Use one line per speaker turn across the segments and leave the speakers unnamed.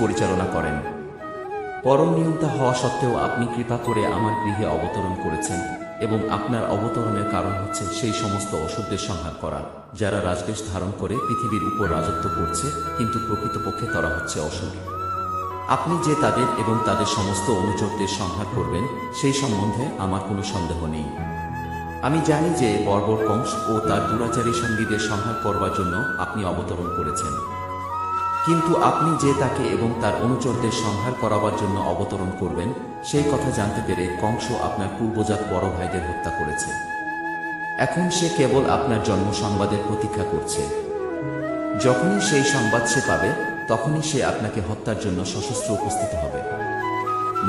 পরিচালনা করেন। পরম নিয়ন্তা হওয়া সত্ত্বেও আপনি কৃপা করে আমার গৃহে অবতরণ করেছেন, এবং আপনার অবতরণের কারণ হচ্ছে সেই সমস্ত অসুরদের সংহার করা, যারা রাজবেশ ধারণ করে পৃথিবীর উপর রাজত্ব করছে, কিন্তু প্রকৃতপক্ষে তারা হচ্ছে অসুর। আপনি যে তাদের এবং তাদের সমস্ত অনুচরদের সংহার করবেন, সেই সম্বন্ধে আমার কোনো সন্দেহ নেই। আমি জানি যে বর্বর কংস ও তার দুরাচারী সঙ্গীদের সংহার করবার জন্য আপনি অবতরণ করেছেন, কিন্তু আপনি যে তাকে এবং তার অনুচরদের সংহার করাবার জন্য অবতরণ করবেন, সেই কথা জানতে পেরে কংস আপনার পূর্বজাত বড় ভাইদের হত্যা করেছে। এখন সে কেবল আপনার জন্ম সংবাদের প্রতীক্ষা করছে। যখনই সেই সংবাদ সে পাবে, তখনই সে আপনাকে হত্যার জন্য সশস্ত্র উপস্থিত হবে।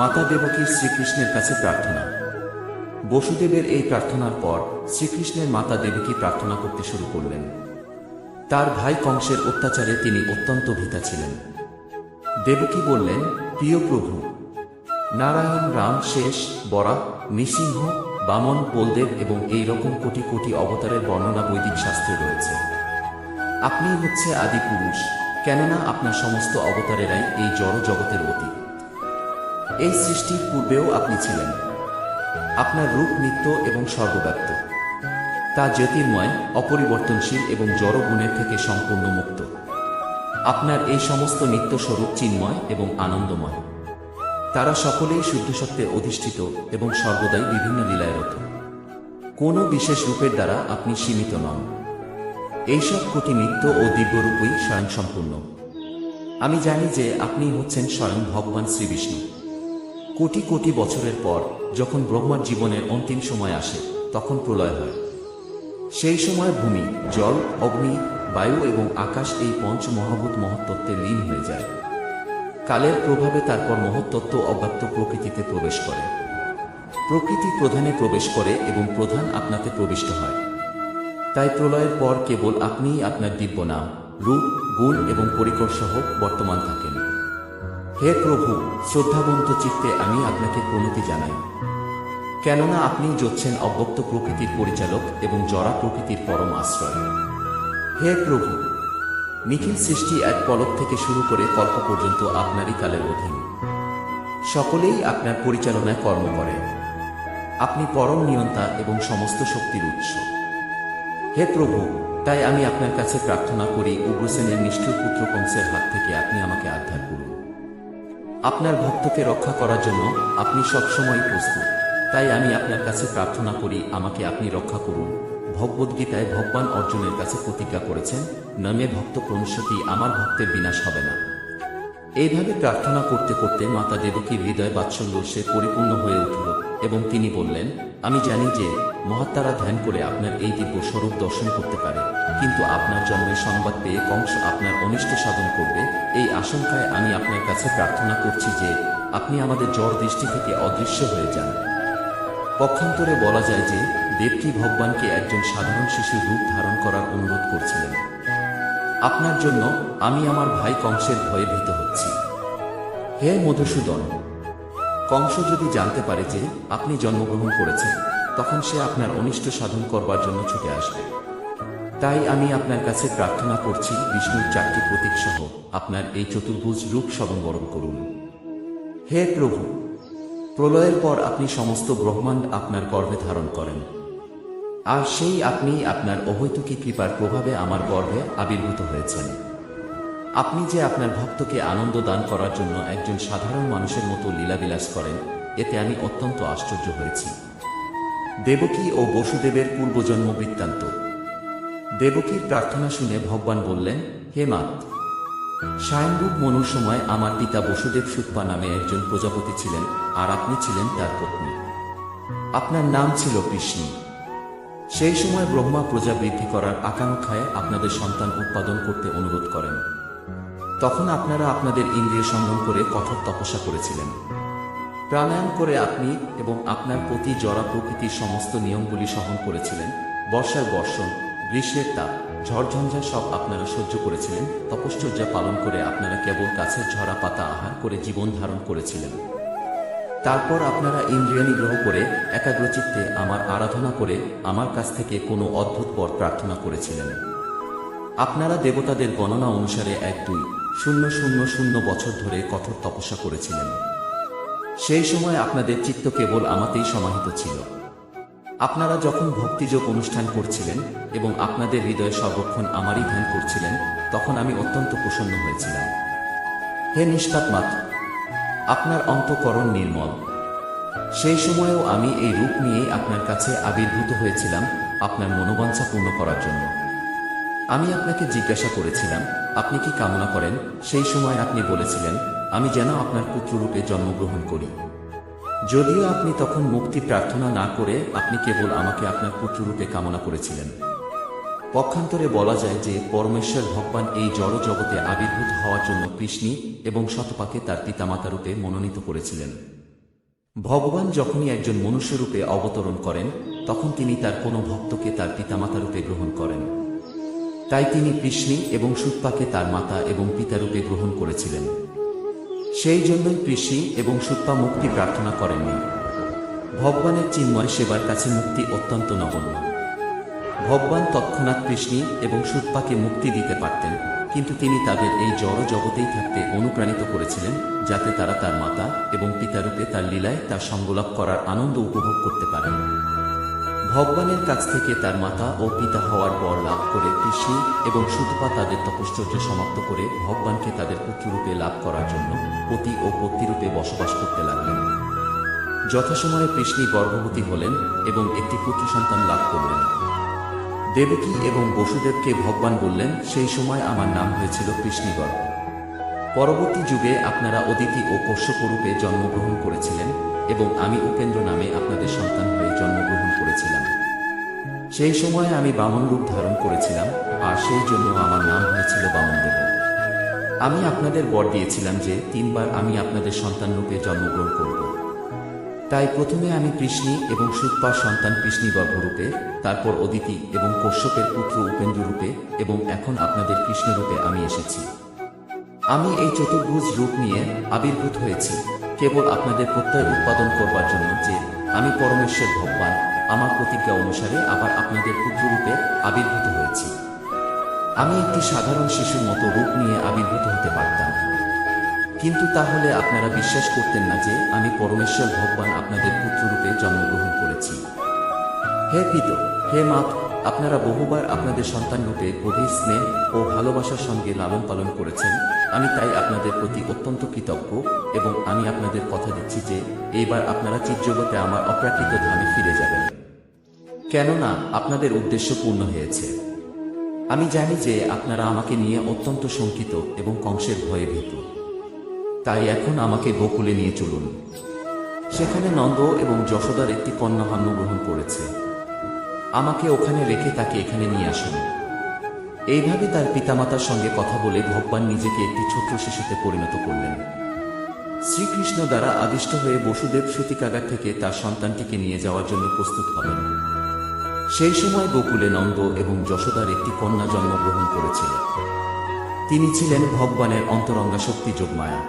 মাতা দেবকীর শ্রীকৃষ্ণের কাছে প্রার্থনা। বসুদেবের এই প্রার্থনার পর শ্রীকৃষ্ণের মাতা দেবকী প্রার্থনা করতে শুরু করলেন। তার ভাই কংসের অত্যাচারে তিনি অত্যন্ত ভীতা ছিলেন। দেবকী বললেন, প্রিয় প্রভু, নারায়ণ, রাম, শেষ, বরাহ, নৃসিংহ, বামন, বলদেব এবং এই রকম কোটি কোটি অবতারের বর্ণনা বৈদিক শাস্ত্রে রয়েছে। আপনি হচ্ছে আদি পুরুষ, কেননা আপনার সমস্ত অবতারেরাই এই জড় জগতের অতীত। এই সৃষ্টির পূর্বেও আপনি ছিলেন। আপনার রূপ নিত্য এবং সর্বব্যাপ্ত। তা জ্যোতির্ময়, অপরিবর্তনশীল এবং জড় গুণের থেকে সম্পূর্ণ মুক্ত। আপনার এই সমস্ত নিত্য স্বরূপ চিন্ময় এবং আনন্দময়। তারা সকলেই শুদ্ধ সত্ত্বে অধিষ্ঠিত এবং সর্বদাই বিভিন্ন লীলায় রত। কোনো বিশেষ রূপের দ্বারা আপনি সীমিত নন। এইসব কোটি নিত্য ও দিব্যরূপই স্বয়ংসম্পূর্ণ। আমি জানি যে আপনি হচ্ছেন স্বয়ং ভগবান শ্রীবিষ্ণু। কোটি কোটি বছরের পর যখন ব্রহ্মার জীবনের অন্তিম সময় আসে, তখন প্রলয় হয়। সেই সময় ভূমি, জল, অগ্নি, বায়ু এবং আকাশ এই পঞ্চ মহাভূত মহত্তত্ত্বে লীন হয়ে যায়। কালের প্রভাবে তারপর মহত্তত্ত্ব অব্যক্ত প্রকৃতিতে প্রবেশ করে। প্রকৃতি প্রধানে প্রবেশ করে এবং প্রধান আপনাতে প্রবিষ্ট হয়। তাই প্রলয়ের পর কেবল আপনিই আপনার দিব্য নাম, রূপ, গুণ এবং পরিকর সহ বর্তমান থাকেন। হে প্রভু, শ্রদ্ধাবন্ত চিত্তে আমি আপনাকে প্রণতি জানাই, কেননা আপনি যচ্ছেন অব্যক্ত প্রকৃতির পরিচালক এবং জড়া প্রকৃতির পরম আশ্রয়। হে প্রভু, নিখিল সৃষ্টি এক পলক থেকে শুরু করে কল্প পর্যন্ত আপনারই কালের অধীন। সকলেই আপনার পরিচালনায় কর্ম করে। আপনি পরম নিয়ন্তা এবং সমস্ত শক্তির উৎস। হে প্রভু, তাই আমি আপনার কাছে প্রার্থনা করি, উগ্রসেনের নিষ্ঠুর পুত্র কংসের হাত থেকে আপনি আমাকে উদ্ধার করুন। আপনার ভক্তকে রক্ষা করার জন্য আপনি সবসময় প্রস্তুত। তাই আমি আপনার কাছে প্রার্থনা করি, আমাকে আপনি রক্ষা করুন। ভগবদ্গীতায় ভগবান অর্জুনের কাছে প্রতিজ্ঞা করেছেন, নমে ভক্ত প্রণশ্যতি, আমার ভক্তের বিনাশ হবে না। এইভাবে প্রার্থনা করতে করতে মাতা দেবকীর হৃদয় বাৎসল্যে পরিপূর্ণ হয়ে উঠল এবং তিনি বললেন, আমি জানি যে মহাত্মারা ধ্যান করে আপনার এই দিব্য স্বরূপ দর্শন করতে পারে, কিন্তু আপনার জন্মের সংবাদ পেয়ে কংস আপনার অনিষ্ট সাধন করবে, এই আশঙ্কায় আমি আপনার কাছে প্রার্থনা করছি যে আপনি আমাদের জড় দৃষ্টি থেকে অদৃশ্য হয়ে যান। পক্ষান্তরে বলা যায় যে দেবকী ভগবানকে একজন সাধারণ শিশুর রূপ ধারণ করার অনুরোধ করছিলেন। আপনার জন্য আমি আমার ভাই কংসের ভয়ে ভীত হচ্ছি। হে মধুসূদন, কংস যদি জানতে পারে যে আপনি জন্মগ্রহণ করেছেন, তখন সে আপনার অনিষ্ট সাধন করবার জন্য ছুটে আসবে। তাই আমি আপনার কাছে প্রার্থনা করছি, বিষ্ণুর 4টি প্রতীক সহ আপনার এই চতুর্ভুজ রূপ স্মরণ করুন। হে প্রভু, প্রলয়ের পর আপনি সমস্ত ব্রহ্মাণ্ড আপনার গর্ভে ধারণ করেন, আর সেই আপনি আপনার অহৈতুকী কৃপার প্রভাবে আমার গর্ভে আবির্ভূত হয়েছেন। আপনি যে আপনার ভক্তকে আনন্দ দান করার জন্য একজন সাধারণ মানুষের মতো লীলাবিলাস করেন, এতে আমি অত্যন্ত আশ্চর্য হয়েছি। দেবকী ও বসুদেবের পূর্বজন্ম বৃত্তান্ত। দেবকীর প্রার্থনা শুনে ভগবান বললেন, হে মাত, স্বয়ংরূপ মনুর সময় আমার পিতা বসুদেব সুতপা নামে একজন প্রজাপতি ছিলেন, আর আপনি ছিলেন তার পত্নী। আপনার নাম ছিল কৃষ্ণ। সেই সময় ব্রহ্মা প্রজা বৃদ্ধি করার আকাঙ্ক্ষায় আপনাদের সন্তান উৎপাদন করতে অনুরোধ করেন। তখন আপনারা আপনাদের ইন্দ্রিয় সংযম করে কঠোর তপস্যা করেছিলেন। প্রাণায়াম করে আপনি এবং আপনার পতি জড়া প্রকৃতির সমস্ত নিয়মগুলি সহন করেছিলেন। বর্ষার বর্ষণ, গ্রীষ্মের তাপ, ঝড়ঝঞ্ঝা সব আপনারা সহ্য করেছিলেন। তপশ্চর্যা পালন করে আপনারা কেবল গাছের ঝরা পাতা আহার করে জীবন ধারণ করেছিলেন। তারপর আপনারা ইন্দ্রিয় নিগ্রহ করে একাগ্রচিত্তে আমার আরাধনা করে আমার কাছ থেকে কোনো অদ্ভুত বর প্রার্থনা করেছিলেন। আপনারা দেবতাদের গণনা অনুসারে 1, 2, শূন্য বছর ধরে কঠোর তপস্যা করেছিলেন। সেই সময় আপনাদের চিত্ত কেবল আমাতেই সমাহিত ছিল। আপনারা যখন ভক্তিযোগ অনুষ্ঠান করছিলেন এবং আপনাদের হৃদয়ে সর্বক্ষণ আমারই ধ্যান করছিলেন, তখন আমি অত্যন্ত প্রসন্ন হয়েছিলাম। হে নিষ্পাপ মাতা, আপনার অন্তঃকরণ নির্মল। সেই সময়েও আমি এই রূপ নিয়েই আপনার কাছে আবির্ভূত হয়েছিলাম আপনার মনোবাঞ্ছা পূর্ণ করার জন্য। আমি আপনাকে জিজ্ঞাসা করেছিলাম, আপনি কি কামনা করেন? সেই সময় আপনি বলেছিলেন, আমি যেন আপনার পুত্ররূপে জন্মগ্রহণ করি। যদিও আপনি তখন মুক্তি প্রার্থনা না করে আপনি কেবল আমাকে আপনার পুত্ররূপে কামনা করেছিলেন। পক্ষান্তরে বলা যায় যে পরমেশ্বর ভগবান এই জড় জগতে আবির্ভূত হওয়ার জন্য কৃষ্ণী এবং শতপাকে তার পিতামাতারূপে মনোনীত করেছিলেন। ভগবান যখনই একজন মনুষ্যরূপে অবতরণ করেন, তখন তিনি তার কোনো ভক্তকে তার পিতামাতারূপে গ্রহণ করেন। তাই তিনি কৃষ্ণী এবং শতপাকে তার মাতা এবং পিতারূপে গ্রহণ করেছিলেন। সেই জন্যই কৃষ্ণী এবং শতপা মুক্তি প্রার্থনা করেননি। ভগবানের চিন্ময় সেবার কাছে মুক্তি অত্যন্ত নগণ্য। ভগবান তৎক্ষণাৎ কৃষ্ণী এবং শতপাকে মুক্তি দিতে পারতেন, কিন্তু তিনি তাদের এই জড় জগতেই থাকতে অনুপ্রাণিত করেছিলেন, যাতে তারা তার মাতা এবং পিতারূপে তার লীলায় তার সঙ্গলাভ করার আনন্দ উপভোগ করতে পারেন। ভগবানের কাছ থেকে তার মাতা ও পিতা হওয়ার বর লাভ করে কৃষ্ণী এবং শতপা তাদের তপশ্চর্য সমাপ্ত করে ভগবানকে তাদের পুত্ররূপে লাভ করার জন্য পতি ও পত্নীরূপে বসবাস করতে লাগলেন। যথাসময়ে কৃষ্ণী গর্ভবতী হলেন এবং একটি পুত্র সন্তান লাভ করলেন। দেবকী এবং বসুদেবকে ভগবান বললেন, সেই সময় আমার নাম হয়েছিল কৃষ্ণীগর্ভ। পরবর্তী যুগে আপনারা অদিতি ও কশ্যপরূপে জন্মগ্রহণ করেছিলেন এবং আমি উপেন্দ্র নামে আপনাদের সন্তান হয়ে জন্মগ্রহণ করেছিলাম। সেই সময় আমি বামন রূপ ধারণ করেছিলাম, আর সেই জন্য আমার নাম হয়েছিল বামনদেব। আমি আপনাদের বর দিয়েছিলাম যে 3 বার আমি আপনাদের সন্তান রূপে জন্মগ্রহণ করব। তাই প্রথমে আমি কৃষ্ণী এবং শতপার সন্তান কৃষ্ণীগর্ভরূপে, তারপর অদিতি এবং কশ্যপের পুত্র উপেন্দ্র রূপে, এবং এখন আপনাদের কৃষ্ণরূপে আমি এসেছি। আমি এই চতুর্ভুজ রূপ নিয়ে আবির্ভূত হয়েছি কেবল আপনাদের প্রত্যয় উৎপাদন করবার জন্য যে আমি পরমেশ্বর ভগবান আমার প্রতিজ্ঞা অনুসারে আবার আপনাদের পুত্ররূপে আবির্ভূত হয়েছি। আমি একটি সাধারণ শিশুর মতো রূপ নিয়ে আবির্ভূত হতে পারতাম, কিন্তু তাহলে আপনারা বিশ্বাস করতেন না যে আমি পরমেশ্বর ভগবান আপনাদের পুত্ররূপে জন্মগ্রহণ করেছি। হে পিত, হে মাত, আপনারা বহুবার আপনাদের সন্তান রূপে গভীর স্নেহ ও ভালোবাসার সঙ্গে লালন পালন করেছেন। আমি তাই আপনাদের প্রতি অত্যন্ত কৃতজ্ঞ এবং আমি আপনাদের কথা দিচ্ছি যে এইবার আপনারা চিরজগতে আমার অপ্রাকৃত ধামে ফিরে যাবেন, কেননা আপনাদের উদ্দেশ্য পূর্ণ হয়েছে। আমি জানি যে আপনারা আমাকে নিয়ে অত্যন্ত শঙ্কিত এবং কংসের ভয়ে ভীত। তাই এখন আমাকে গোকুলে নিয়ে চলুন। সেখানে নন্দ এবং যশোদার একটি কন্যা জন্মগ্রহণ করেছে। আমাকে ওখানে রেখে তাকে এখানে নিয়ে আসুন। এইভাবে তার পিতামাতার সঙ্গে কথা বলে ভগবান নিজেকে একটি ছোট্ট শিশুতে পরিণত করলেন। শ্রীকৃষ্ণ দ্বারা আদিষ্ট হয়ে বসুদেব সূতিকাগার থেকে তার সন্তানটিকে নিয়ে যাওয়ার জন্য প্রস্তুত হবেন। সেই সময় গোকুলে নন্দ এবং যশোদার একটি কন্যা জন্মগ্রহণ করেছিল। তিনি ছিলেন ভগবানের অন্তরঙ্গা শক্তি যোগমায়া।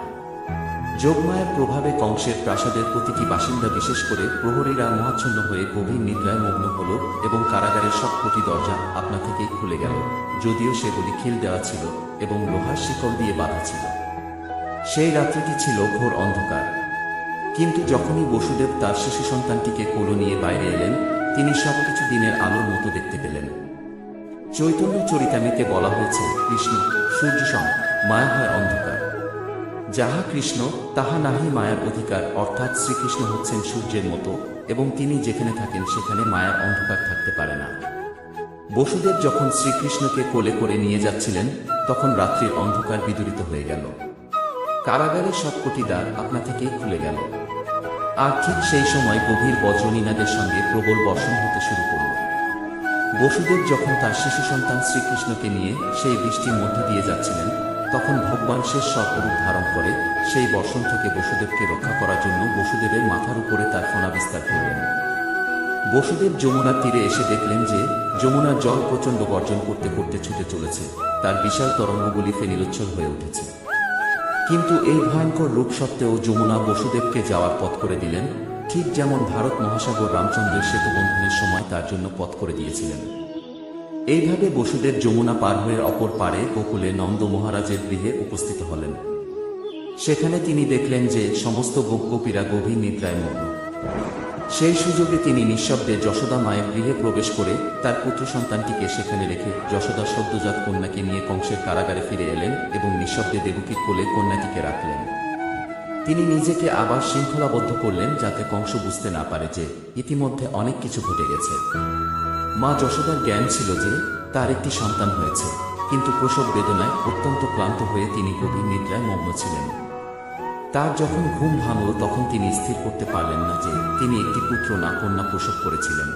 যোগমায়ার প্রভাবে কংসের প্রাসাদের প্রতিটি বাসিন্দা, বিশেষ করে প্রহরীরা মহাচ্ছন্ন হয়ে গভীর নিদ্রায় মগ্ন হল এবং কারাগারের সবকটি দরজা আপনা থেকেই খুলে গেল, যদিও সেগুলি খিল দেওয়া ছিল এবং লোহার শিকল দিয়ে বাঁধা ছিল। সেই রাত্রিটি ছিল ঘোর অন্ধকার। কিন্তু যখনই বসুদেব তার শিশু সন্তানটিকে কোলে নিয়ে বাইরে এলেন, তিনি সবকিছু দিনের আলোর মতো দেখতে পেলেন। চৈতন্য চরিতামৃতে বলা হয়েছে, কৃষ্ণ সূর্য সম, মায়া হয় অন্ধকার। যাহা কৃষ্ণ তাহা নাহি মায়ার অধিকার, অর্থাৎ শ্রীকৃষ্ণ হচ্ছেন সূর্যের মতো এবং তিনি যেখানে থাকেন সেখানে মায়ার অন্ধকার থাকতে পারে না। বসুদেব যখন শ্রীকৃষ্ণকে কোলে করে নিয়ে যাচ্ছিলেন, তখন রাত্রির অন্ধকার বিদূরিত হয়ে গেল। কারাগারের সবকটি দ্বার আপনা থেকেই খুলে গেল। আর ঠিক সেই সময় গভীর বজ্রনীনাদের সঙ্গে প্রবল বর্ষণ হতে শুরু করল। বসুদেব যখন তার শিশু সন্তান শ্রীকৃষ্ণকে নিয়ে সেই বৃষ্টির মধ্য দিয়ে যাচ্ছিলেন, তখন ভগবান শেষ সর্পরূপ ধারণ করে সেই বর্ষণ থেকে বসুদেবকে রক্ষা করার জন্য বসুদেবের মাথার উপরে তার ফণা বিস্তার করলেন। বসুদেব যমুনার তীরে এসে দেখলেন যে যমুনার জল প্রচণ্ড গর্জন করতে করতে ছুটে চলেছে, তার বিশাল তরঙ্গগুলি ফেনিলোচ্ছল হয়ে উঠেছে। কিন্তু এই ভয়ঙ্কর রূপ সত্ত্বেও যমুনা বসুদেবকে যাওয়ার পথ করে দিলেন, ঠিক যেমন ভারত মহাসাগর রামচন্দ্রের সেতুবন্ধনের সময় তার জন্য পথ করে দিয়েছিলেন। এইভাবে বসুদেব যমুনা পার হয়ে অপর পারে গোকুলে নন্দ মহারাজের গৃহে উপস্থিত হলেন। সেখানে তিনি দেখলেন যে সমস্ত গোপগোপীরা গভীর নিদ্রায় মগ্ন। সেই সুযোগে তিনি নিঃশব্দে যশোদা মায়ের গৃহে প্রবেশ করে তার পুত্র সন্তানটিকে সেখানে রেখে যশোদা সদ্যজাত কন্যাকে নিয়ে কংসের কারাগারে ফিরে এলেন এবং নিঃশব্দে দেবকীর কোলে কন্যাটিকে রাখলেন। তিনি নিজেকে আবার শৃঙ্খলাবদ্ধ করলেন যাতে কংস বুঝতে না পারে যে ইতিমধ্যে অনেক কিছু ঘটে গেছে। মা যশোদার জ্ঞান ছিল যে তার একটি সন্তান হয়েছে, কিন্তু প্রসব বেদনায় অত্যন্ত ক্লান্ত হয়ে তিনি গভীর নিদ্রায় মগ্ন ছিলেন। তার যখন ঘুম ভাঙল তখন তিনি স্থির করতে পারলেন না যে তিনি একটি পুত্র না কন্যা প্রসব করেছিলেন।